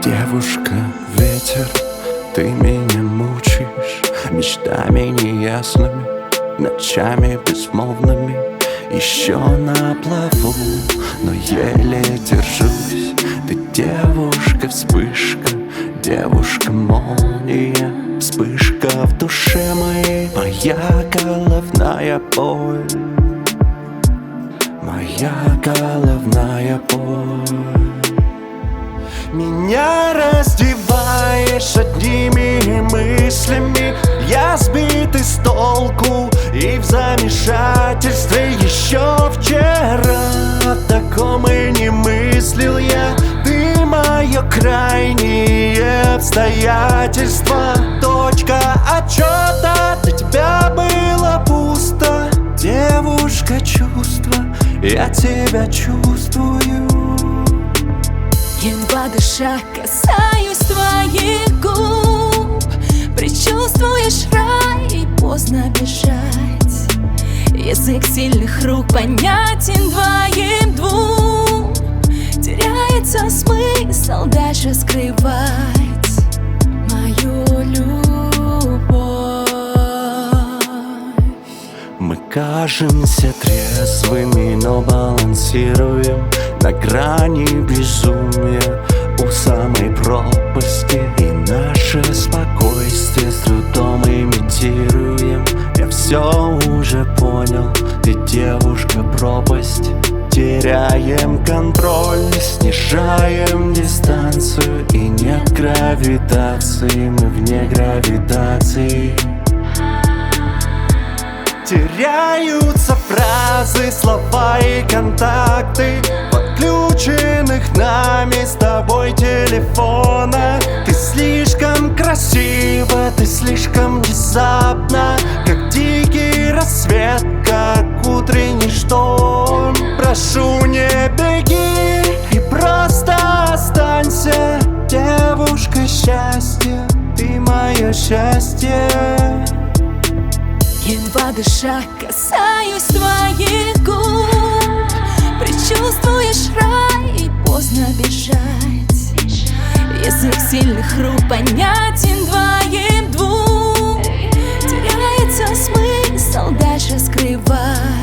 Девушка, ветер, ты меня мучаешь мечтами неясными, ночами безмолвными. Еще на плаву, но еле держусь. Ты девушка, вспышка, девушка, молния. Вспышка в душе моей, моя головная боль, моя головная боль. Меня раздеваешь одними мыслями. Я сбитый с толку и в замешательстве. Еще вчера о таком и не мыслил я. Ты мое крайнее обстоятельство. Точка отчета, для тебя было пусто. Девушка, чувства, я тебя чувствую. Едва дыша касаюсь твоих губ. Предчувствуешь рай, и поздно бежать. Язык сильных рук понятен двоим-двум. Теряется смысл дальше скрывать мою любовь. Мы кажемся трезвыми, но балансируем на грани безумия у самой пропасти. И наше спокойствие с трудом имитируем. Я все уже понял, ты девушка, пропасть. Теряем контроль, снижаем дистанцию. И нет гравитации, мы вне гравитации. Теряются фразы, слова и контакты подключенных нами с тобой телефона. Ты слишком красива, ты слишком внезапна, как дикий рассвет, как утренний шторм. Прошу, не беги и просто останься. Девушка, счастье, ты мое счастье. Едва дыша касаюсь твоих губ. Предчувствуешь рай, и поздно бежать. Язык сильных рук понятен двоим-двум. Теряется смысл дальше скрывать